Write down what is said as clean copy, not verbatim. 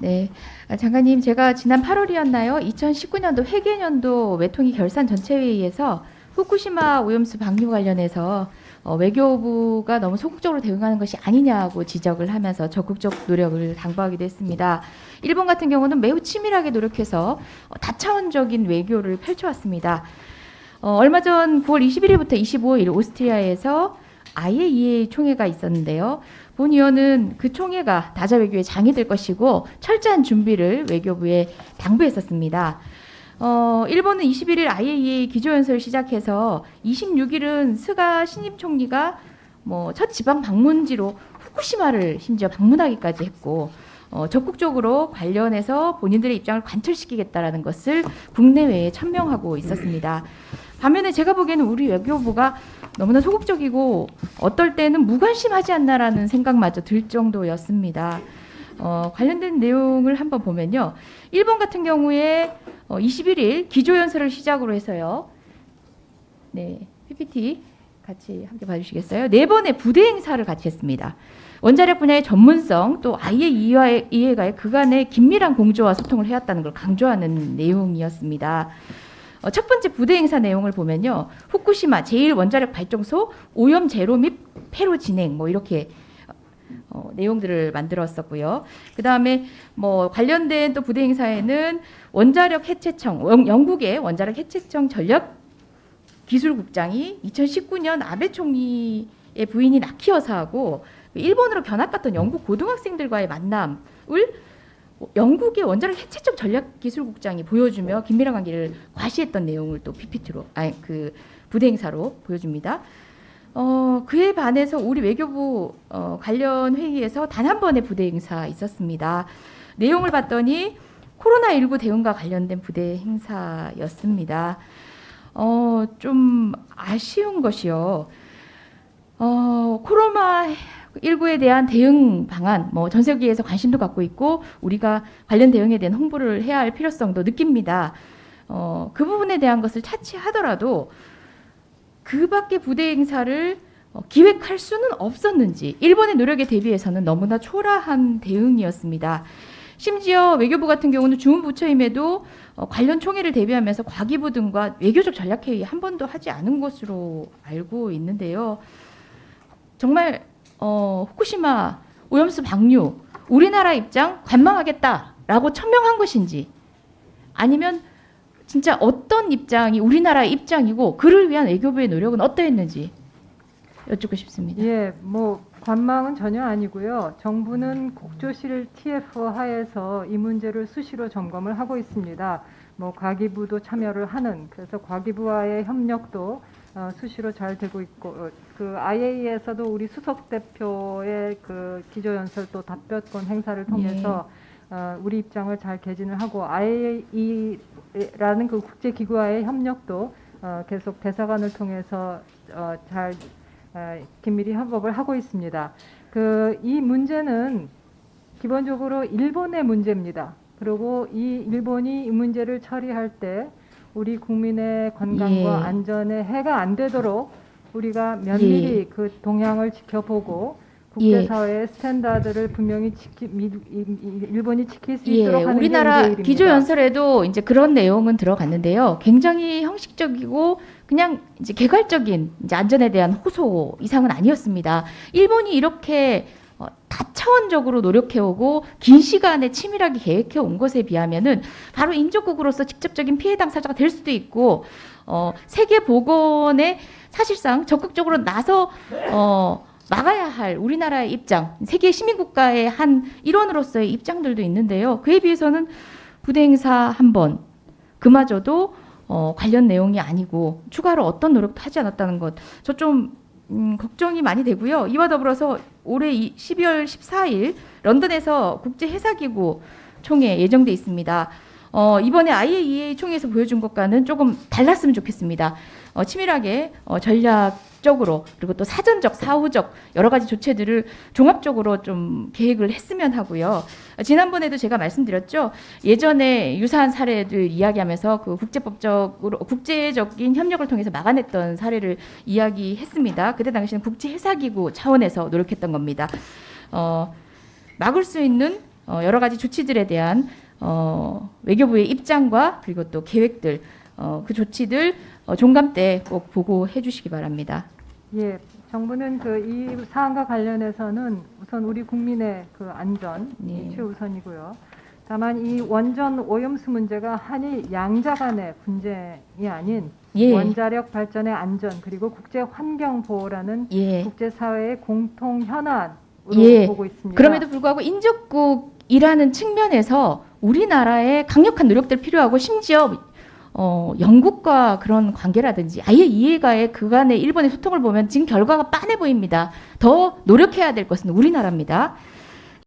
네, 장관님, 제가 지난 8월이었나요? 2019년도 회계년도 외통위 결산 전체회의에서 후쿠시마 오염수 방류 관련해서 외교부가 너무 소극적으로 대응하는 것이 아니냐고 지적을 하면서 적극적 노력을 당부하기도 했습니다. 일본 같은 경우는 매우 치밀하게 노력해서 다차원적인 외교를 펼쳐왔습니다. 얼마 전 9월 21일부터 25일 오스트리아에서 IAEA 총회가 있었는데요. 본 의원은 그 총회가 다자 외교의 장이 될 것이고 철저한 준비를 외교부에 당부했었습니다. 일본은 21일 IAEA 기조연설을 시작해서 26일은 스가 신임 총리가 첫 지방 방문지로 후쿠시마를 심지어 방문하기까지 했고 적극적으로 관련해서 본인들의 입장을 관철시키겠다라는 것을 국내외에 천명하고 있었습니다. 반면에 제가 보기에는 우리 외교부가 너무나 소극적이고 어떨 때는 무관심하지 않나라는 생각마저 들 정도였습니다. 관련된 내용을 한번 보면요. 일본 같은 경우에 21일 기조연설을 시작으로 해서요. 네, PPT 같이 함께 봐주시겠어요? 4번의 부대 행사를 같이 했습니다. 원자력 분야의 전문성 또 IAEA와의 그간의 긴밀한 공조와 소통을 해왔다는 걸 강조하는 내용이었습니다. 첫 번째 부대 행사 내용을 보면요. 후쿠시마 제1원자력 발전소 오염 제로 및 폐로 진행 이렇게 내용들을 만들었었고요. 그다음에 관련된 또 부대 행사에는 원자력 해체청 영국의 원자력 해체청 전력 기술국장이 2019년 아베 총리의 부인이 나키 여사하고 일본으로 견학 갔던 영국 고등학생들과의 만남을 영국의 원자력 해체청 전략기술국장이 보여주며 긴밀한 관계를 과시했던 내용을 또 PPT로 그 부대 행사로 보여줍니다. 그에 반해서 우리 외교부 관련 회의에서 단 한 번의 부대 행사 있었습니다. 내용을 봤더니 코로나19 대응과 관련된 부대 행사였습니다. 좀 아쉬운 것이요. 코로나19에 대한 대응 방안, 전 세계에서 관심도 갖고 있고 우리가 관련 대응에 대한 홍보를 해야 할 필요성도 느낍니다. 그 부분에 대한 것을 차치하더라도 그 밖의 부대 행사를 기획할 수는 없었는지 일본의 노력에 대비해서는 너무나 초라한 대응이었습니다. 심지어 외교부 같은 경우는 주무부처임에도 관련 총회를 대비하면서 과기부 등과 외교적 전략회의 한 번도 하지 않은 것으로 알고 있는데요. 정말 후쿠시마 오염수 방류 우리나라 입장 관망하겠다라고 천명한 것인지 아니면 진짜 어떤 입장이 우리나라의 입장이고 그를 위한 외교부의 노력은 어떠했는지 여쭙고 싶습니다. 예, 관망은 전혀 아니고요. 정부는 국조실 TF 하에서 이 문제를 수시로 점검을 하고 있습니다. 과기부도 참여를 하는, 그래서 과기부와의 협력도 수시로 잘 되고 있고, 그 IAEA에서도 우리 수석 대표의 그 기조연설 또 답변권 행사를 통해서 우리 입장을 잘 개진을 하고 IAEA라는 그 국제기구와의 협력도 계속 대사관을 통해서 잘 긴밀히 협업을 하고 있습니다. 이 문제는 기본적으로 일본의 문제입니다. 그리고 이 일본이 이 문제를 처리할 때 우리 국민의 건강과 안전에 해가 안 되도록 우리가 면밀히 그 동향을 지켜보고 국제사회의 스탠다드를 분명히 일본이 지킬 수 있도록 하는 게 우리나라 일입니다. 기조연설에도 이제 그런 내용은 들어갔는데요. 굉장히 형식적이고 그냥 이제 개괄적인 이제 안전에 대한 호소 이상은 아니었습니다. 일본이 이렇게 다차원적으로 노력해오고 긴 시간에 치밀하게 계획해온 것에 비하면은 바로 인접국으로서 직접적인 피해 당사자가 될 수도 있고 세계 보건에 사실상 적극적으로 나서 막아야 할 우리나라의 입장, 세계 시민국가의 한 일원으로서의 입장들도 있는데요. 그에 비해서는 부대 행사 한 번, 그마저도 관련 내용이 아니고 추가로 어떤 노력도 하지 않았다는 것, 저 좀 걱정이 많이 되고요. 이와 더불어서 올해 12월 14일 런던에서 국제해사기구 총회 예정돼 있습니다. 이번에 IAEA 총회에서 보여준 것과는 조금 달랐으면 좋겠습니다. 치밀하게 전략적으로 그리고 또 사전적, 사후적 여러 가지 조치들을 종합적으로 좀 계획을 했으면 하고요. 지난번에도 제가 말씀드렸죠. 예전에 유사한 사례들 이야기하면서 그 국제적인 협력을 통해서 막아냈던 사례를 이야기했습니다. 그때 당시는 국제해사기구 차원에서 노력했던 겁니다. 막을 수 있는 여러 가지 조치들에 대한 외교부의 입장과 그리고 또 계획들, 그 조치들 종감 때 꼭 보고해 주시기 바랍니다. 예, 정부는 이 사안과 관련해서는 우선 우리 국민의 안전이 예. 최우선이고요. 다만 이 원전 오염수 문제가 한일 양자 간의 분쟁이 아닌 예. 원자력 발전의 안전 그리고 국제 환경 보호라는 예. 국제사회의 공통 현안으로 예. 보고 있습니다. 그럼에도 불구하고 인접국이라는 측면에서 우리나라의 강력한 노력들 필요하고 심지어 영국과 그런 관계라든지 아예 이해가의 그간의 일본의 소통을 보면 지금 결과가 빤해 보입니다. 더 노력해야 될 것은 우리나라입니다.